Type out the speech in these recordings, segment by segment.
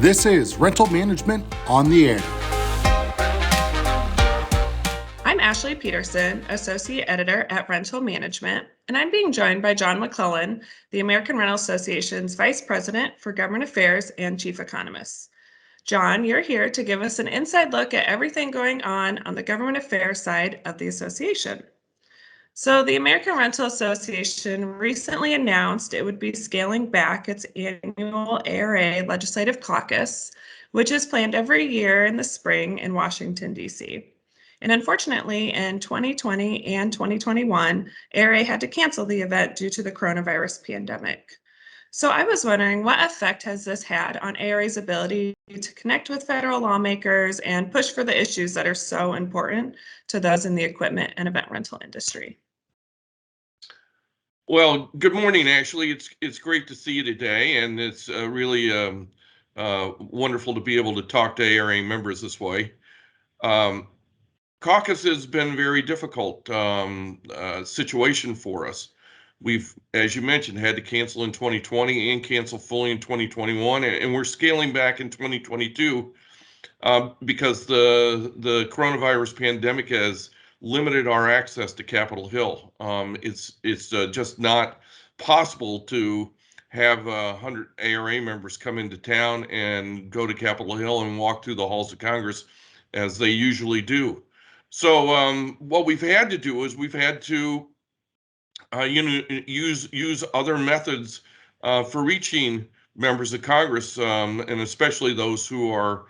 This is Rental Management on the Air. I'm Ashley Peterson, Associate Editor at Rental Management, and I'm being joined by John McClelland, the American Rental Association's Vice President for Government Affairs and Chief Economist. John, you're here to give us an inside look at everything going on the government affairs side of the association. So the American Rental Association recently announced it would be scaling back its annual ARA legislative caucus, which is planned every year in the spring in Washington, D.C. And unfortunately, in 2020 and 2021, ARA had to cancel the event due to the coronavirus pandemic. So I was wondering, what effect has this had on ARA's ability to connect with federal lawmakers and push for the issues that are so important to those in the equipment and event rental industry? Well, good morning, Ashley. It's great to see you today, and it's really wonderful to be able to talk to ARA members this way. Caucus has been a very difficult situation for us. We've, as you mentioned, had to cancel in 2020 and cancel fully in 2021, and we're scaling back in 2022 because the coronavirus pandemic has limited our access to Capitol Hill. It's just not possible to have 100 ARA members come into town and go to Capitol Hill and walk through the halls of Congress as they usually do. So what we've had to do is we've had to use other methods for reaching members of Congress, and especially those who are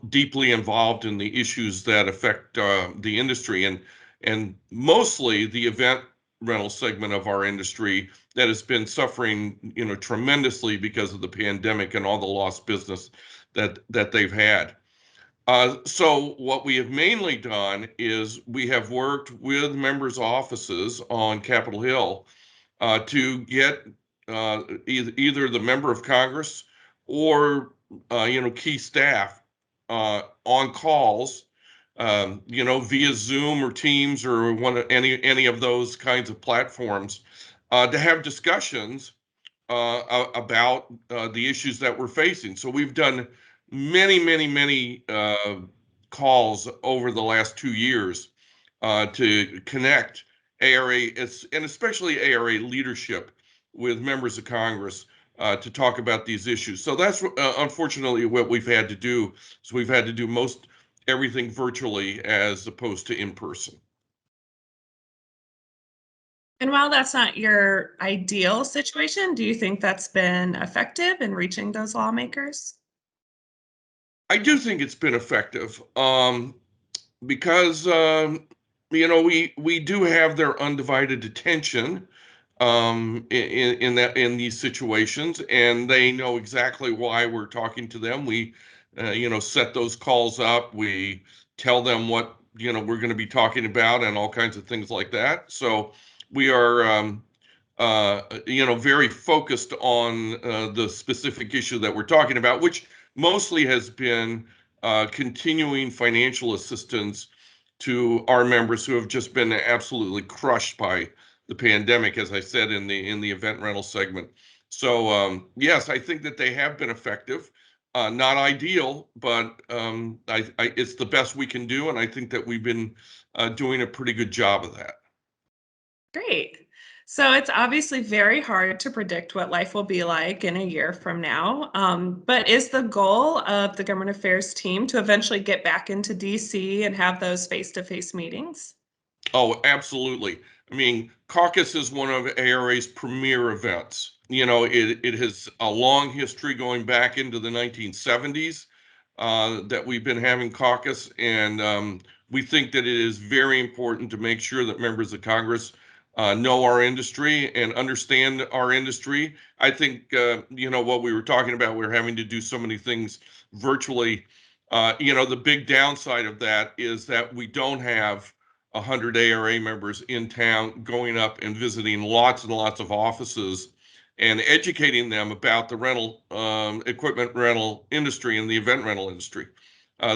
deeply involved in the issues that affect the industry, and mostly the event rental segment of our industry that has been suffering tremendously because of the pandemic and all the lost business that they've had. So what we have mainly done is we have worked with members' offices on Capitol Hill to get either the member of Congress or key staff on calls, via Zoom or Teams or any of those kinds of platforms, to have discussions about the issues that we're facing. So we've done many calls over the last 2 years to connect ARA, and especially ARA leadership, with members of Congress to talk about these issues. So that's unfortunately what we've had to do. So we've had to do most everything virtually as opposed to in person. And while that's not your ideal situation, do you think that's been effective in reaching those lawmakers? I do think it's been effective because we do have their undivided attention in these situations, and they know exactly why we're talking to them. We set those calls up. We tell them what we're going to be talking about and all kinds of things like that. So we are very focused on the specific issue that we're talking about, which mostly has been continuing financial assistance to our members who have just been absolutely crushed by the pandemic, as I said, in the event rental segment. So yes, I think that they have been effective. Not ideal, but it's the best we can do, and I think that we've been doing a pretty good job of that. Great. So it's obviously very hard to predict what life will be like in a year from now. But is the goal of the government affairs team to eventually get back into DC and have those face-to-face meetings? Oh, absolutely. I mean, caucus is one of ARA's premier events. It has a long history going back into the 1970s that we've been having caucus, and we think that it is very important to make sure that members of Congress know our industry and understand our industry. I think, what we were talking about, we're having to do so many things virtually. The big downside of that is that we don't have 100 ARA members in town going up and visiting lots and lots of offices and educating them about the rental equipment rental industry and the event rental industry.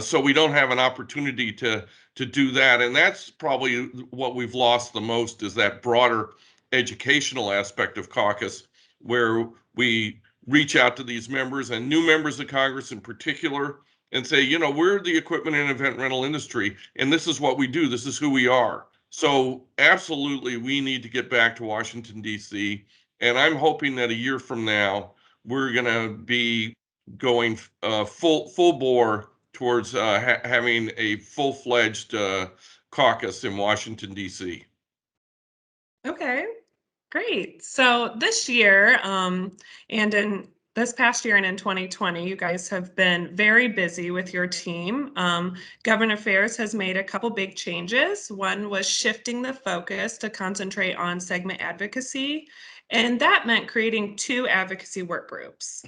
So we don't have an opportunity to do that, and that's probably what we've lost the most, is that broader educational aspect of caucus, where we reach out to these members and new members of Congress in particular and say, you know, we're the equipment and event rental industry, and this is what we do. This is who we are. So absolutely, we need to get back to Washington, D.C. And I'm hoping that a year from now, we're going to be going full bore towards having a full-fledged caucus in Washington, D.C. Okay, great. So this year, and in this past year and in 2020, you guys have been very busy with your team. Government Affairs has made a couple big changes. One was shifting the focus to concentrate on segment advocacy, and that meant creating two advocacy work groups.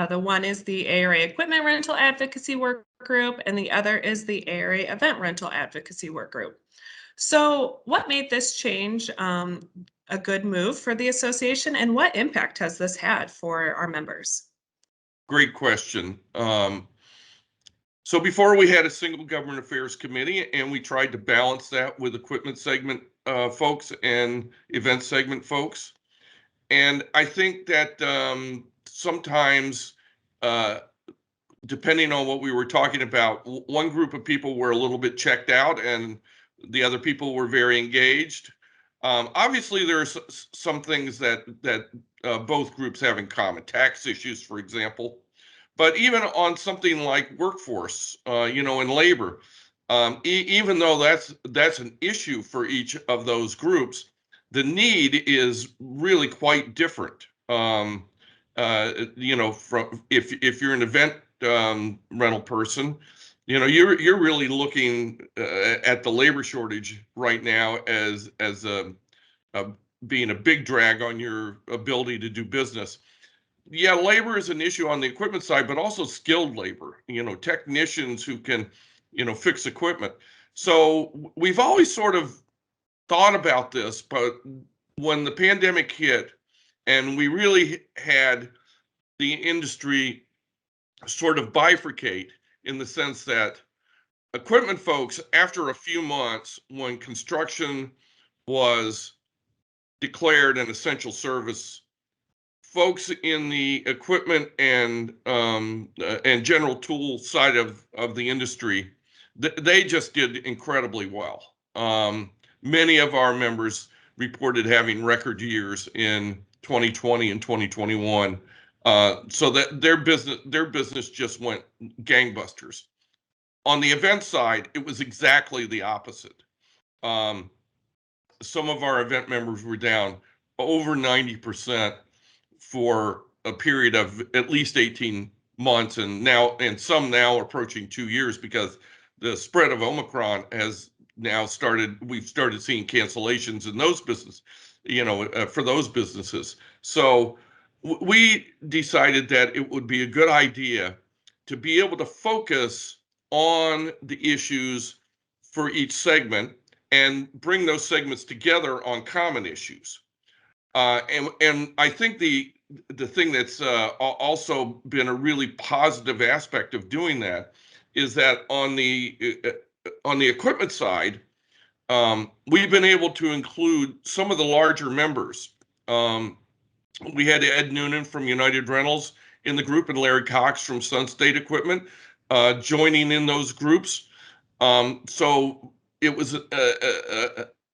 The one is the ARA Equipment Rental Advocacy Work Group, and the other is the ARA Event Rental Advocacy Work Group. So what made this change a good move for the association, and what impact has this had for our members? Great question. So before we had a single government affairs committee, and we tried to balance that with equipment segment folks and event segment folks. And I think that sometimes, depending on what we were talking about, one group of people were a little bit checked out and the other people were very engaged. Obviously, there are some things that both groups have in common, tax issues, for example. But even on something like workforce, you know, and labor, even though that's an issue for each of those groups, the need is really quite different. You know, from if you're an event rental person, you know, you're really looking at the labor shortage right now as being a big drag on your ability to do business. Yeah, labor is an issue on the equipment side, but also skilled labor, you know, technicians who can, you know, fix equipment. So we've always sort of thought about this, but when the pandemic hit and we really had the industry sort of bifurcate in the sense that equipment folks, after a few months, when construction was declared an essential service, folks in the equipment and general tool side of the industry, they just did incredibly well. Many of our members reported having record years in 2020 and 2021, so that their business just went gangbusters. On the event side, it was exactly the opposite. Some of our event members were down over 90% for a period of at least 18 months, and some now approaching 2 years, because the spread of Omicron has now started. We've started seeing cancellations in those businesses, you know, for those businesses. So we decided that it would be a good idea to be able to focus on the issues for each segment and bring those segments together on common issues. And I think the thing that's also been a really positive aspect of doing that is that on the equipment side, we've been able to include some of the larger members. We had Ed Noonan from United Rentals in the group and Larry Cox from Sun State Equipment joining in those groups. So it was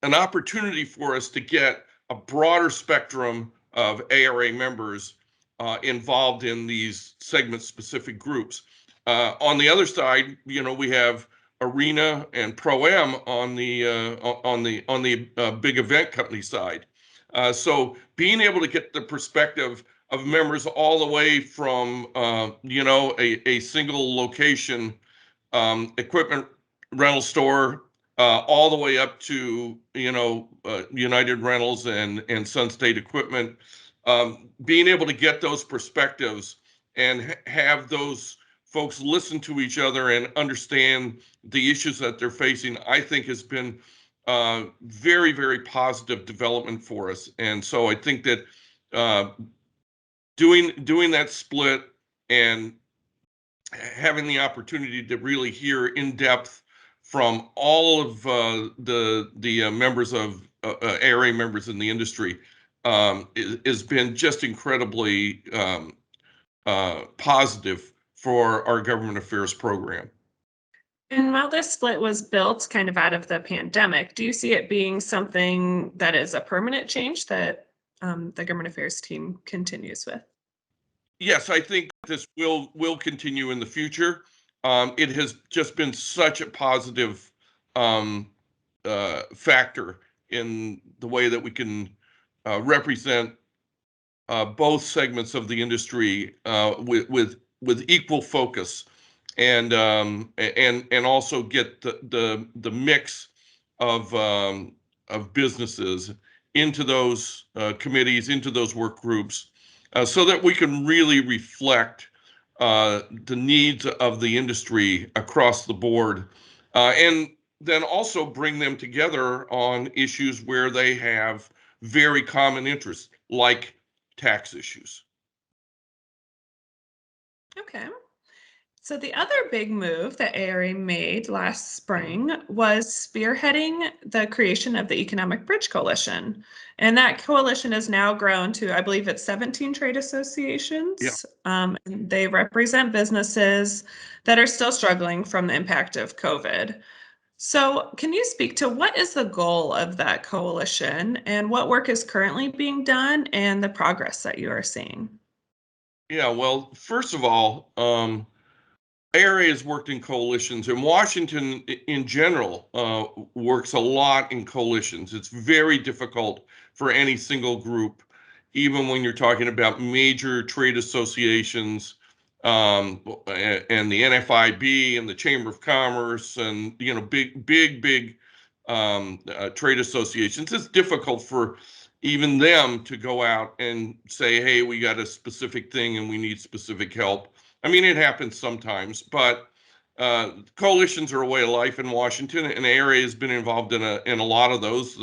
an opportunity for us to get a broader spectrum of ARA members involved in these segment-specific groups. On the other side, you know, we have Arena and Pro-Am on the big event company side. So being able to get the perspective of members all the way from you know, a single location equipment rental store all the way up to, you know, United Rentals and Sun State Equipment, being able to get those perspectives and have those folks listen to each other and understand the issues that they're facing, I think has been very, very positive development for us. And so I think that doing that split and having the opportunity to really hear in depth from all of the members of ARA members in the industry has been just incredibly positive for our government affairs program. And while this split was built kind of out of the pandemic, do you see it being something that is a permanent change that the government affairs team continues with? Yes, I think this will continue in the future. It has just been such a positive um, factor in the way that we can represent both segments of the industry with equal focus, and also get the mix of businesses into those committees, into those work groups, so that we can really reflect the needs of the industry across the board, and then also bring them together on issues where they have very common interests, like tax issues. Okay. So the other big move that ARA made last spring was spearheading the creation of the Economic Bridge Coalition. And that coalition has now grown to, I believe it's 17 trade Yeah. associations. And they represent businesses that are still struggling from the impact of COVID. So can you speak to what is the goal of that coalition and what work is currently being done and the progress that you are seeing? Yeah, well, first of all, ARA has worked in coalitions, and Washington in general works a lot in coalitions. It's very difficult for any single group, even when you're talking about major trade associations, and the NFIB and the Chamber of Commerce, and big trade associations. It's difficult for even them to go out and say, "Hey, we got a specific thing and we need specific help." I mean, it happens sometimes, but coalitions are a way of life in Washington, and ARA has been involved in a lot of those.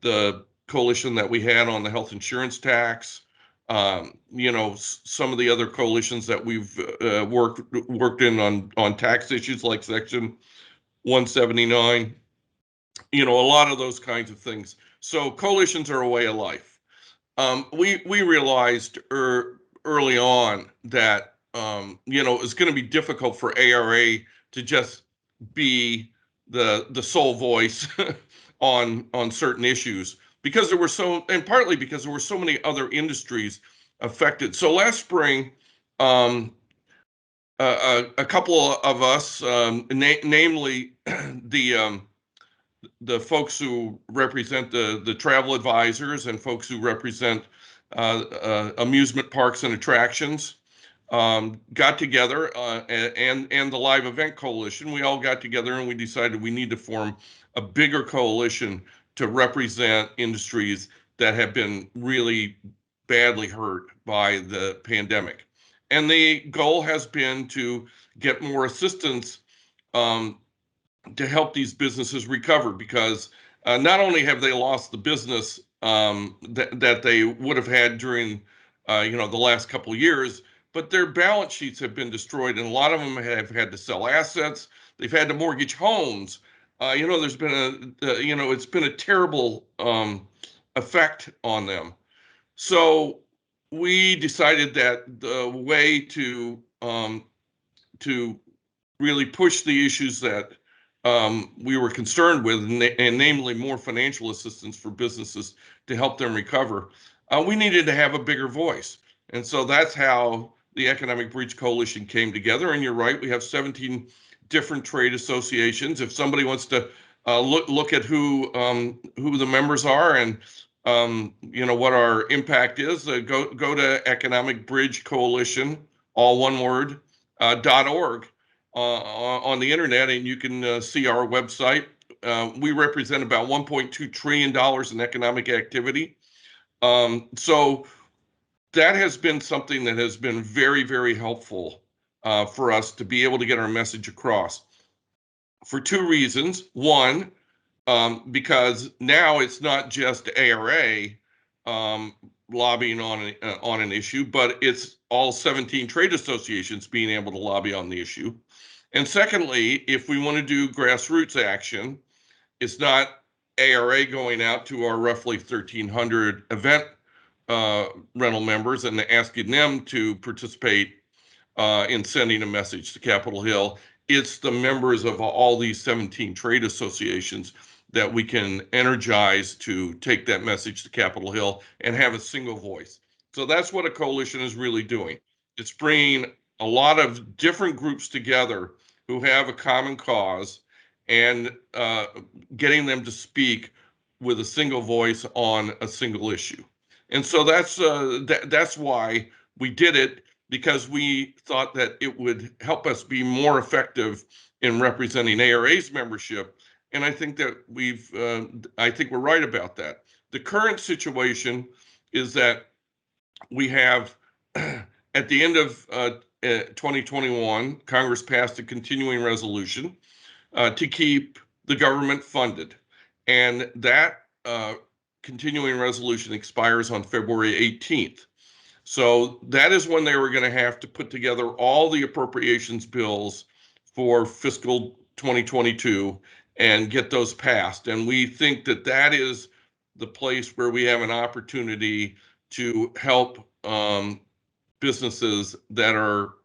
The coalition that we had on the health insurance tax, some of the other coalitions that we've worked in on tax issues like Section 179. A lot of those kinds of things. So coalitions are a way of life. We realized early on that it's going to be difficult for ARA to just be the sole voice on certain issues, because and partly because there were so many other industries affected. So last spring, a couple of us, namely the folks who represent the travel advisors and folks who represent amusement parks and attractions, got together, and the Live Event Coalition. We all got together and we decided we need to form a bigger coalition to represent industries that have been really badly hurt by the pandemic. And the goal has been to get more assistance um, to help these businesses recover, because not only have they lost the business that they would have had during the last couple of years, but their balance sheets have been destroyed, and a lot of them have had to sell assets. They've had to mortgage homes. There's been it's been a terrible effect on them. So we decided that the way to really push the issues that we were concerned with, and namely more financial assistance for businesses to help them recover, we needed to have a bigger voice. And so that's how the Economic Breach Coalition came together. And you're right, we have 17 different trade associations. If somebody wants to look at who the members are, and what our impact is, go to Economic Bridge Coalition, all one word, .org. On the internet, and you can see our website. We represent about $1.2 trillion in economic activity. So that has been something that has been very, very helpful for us to be able to get our message across, for two reasons. One, because now it's not just ARA lobbying on an issue, but it's all 17 trade associations being able to lobby on the issue. And secondly, if we want to do grassroots action, it's not ARA going out to our roughly 1,300 event rental members and asking them to participate in sending a message to Capitol Hill. It's the members of all these 17 trade associations that we can energize to take that message to Capitol Hill and have a single voice. So that's what a coalition is really doing. It's bringing a lot of different groups together who have a common cause and getting them to speak with a single voice on a single issue. And so that's why we did it, because we thought that it would help us be more effective in representing ARA's membership. And I think that I think we're right about that. The current situation is that we have, at the end of 2021, Congress passed a continuing resolution to keep the government funded. And that continuing resolution expires on February 18th. So that is when they were going to have to put together all the appropriations bills for fiscal 2022 and get those passed. And we think that that is the place where we have an opportunity to help businesses that are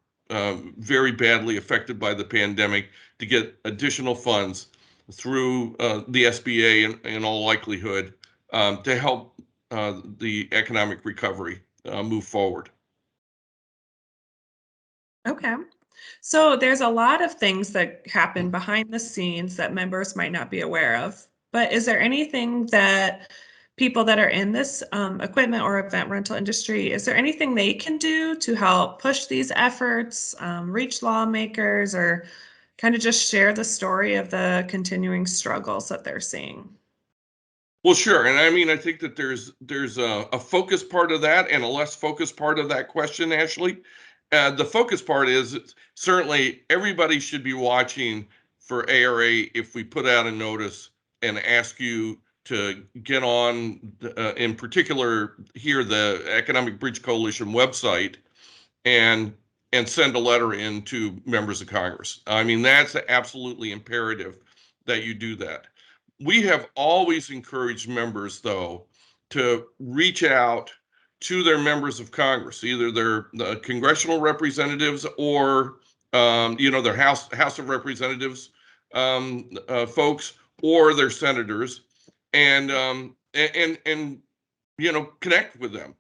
very badly affected by the pandemic to get additional funds through the SBA in all likelihood to help the economic recovery move forward. Okay. So there's a lot of things that happen behind the scenes that members might not be aware of. But is there anything that people that are in this equipment or event rental industry, is there anything they can do to help push these efforts, reach lawmakers, or kind of just share the story of the continuing struggles that they're seeing? Well, sure. And I mean, I think that there's a focus part of that and a less focused part of that question, Ashley. The focus part is certainly everybody should be watching for ARA if we put out a notice and ask you to get on, in particular here, the Economic Bridge Coalition website and send a letter in to members of Congress. I mean, that's absolutely imperative that you do that. We have always encouraged members, though, to reach out to their members of Congress, either their congressional representatives or their House of Representatives folks, or their senators, and connect with them.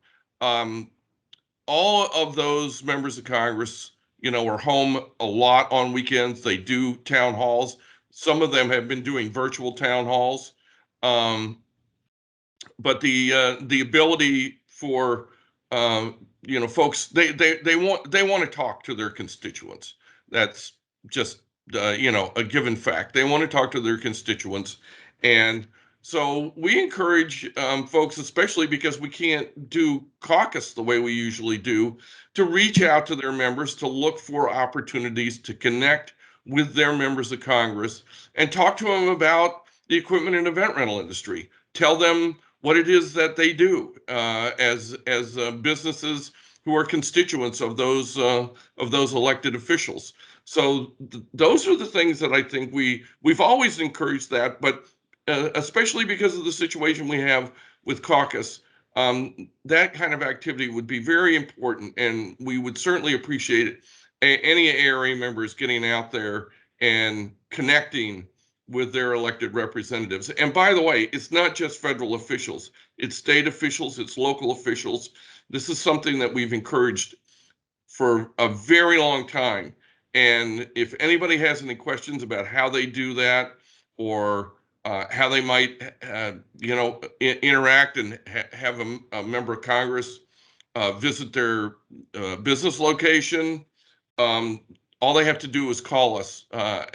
All of those members of Congress, are home a lot on weekends. They do town halls. Some of them have been doing virtual town halls, but the ability for folks, they want to talk to their constituents. That's just a given fact. They want to talk to their constituents, and so we encourage folks, especially because we can't do caucus the way we usually do, to reach out to their members, to look for opportunities to connect with their members of Congress and talk to them about the equipment and event rental industry. Tell them what it is that they do as businesses who are constituents of those elected officials. So those are the things that I think we've always encouraged that, but especially because of the situation we have with caucus, that kind of activity would be very important, and we would certainly appreciate any ARA members getting out there and connecting with their elected representatives. And by the way, it's not just federal officials, it's state officials, it's local officials. This is something that we've encouraged for a very long time. And if anybody has any questions about how they do that, or how they might, interact and have a member of Congress visit their business location, all they have to do is call us at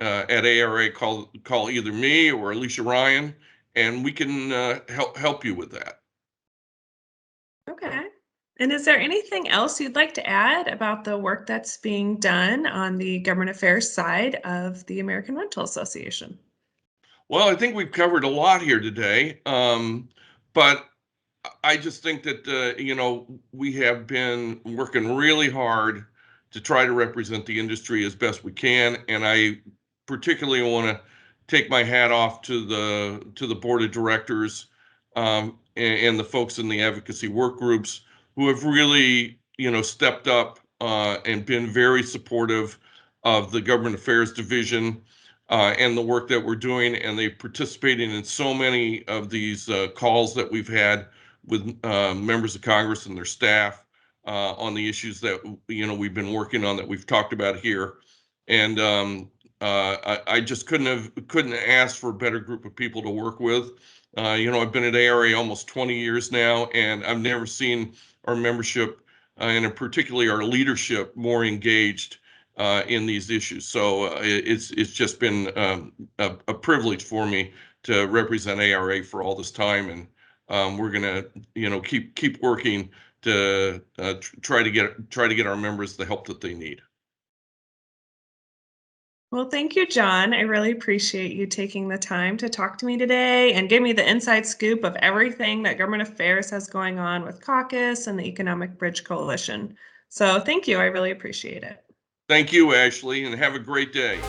ARA. Call either me or Alicia Ryan, and we can help you with that. Okay. And is there anything else you'd like to add about the work that's being done on the government affairs side of the American Rental Association? Well, I think we've covered a lot here today, but I just think that we have been working really hard to try to represent the industry as best we can, and I particularly want to take my hat off to the board of directors and the folks in the advocacy work groups who have really, stepped up and been very supportive of the Government Affairs Division and the work that we're doing. And they participated in so many of these calls that we've had with members of Congress and their staff on the issues that we've been working on that we've talked about here. And I just couldn't ask for a better group of people to work with. I've been at ARA almost 20 years now, and I've never seen our membership and particularly our leadership more engaged in these issues. So it's just been a privilege for me to represent ARA for all this time, and we're gonna keep working to try to get our members the help that they need. Well, thank you, John. I really appreciate you taking the time to talk to me today and give me the inside scoop of everything that Government Affairs has going on with caucus and the Economic Bridge Coalition. So thank you. I really appreciate it. Thank you, Ashley, and have a great day.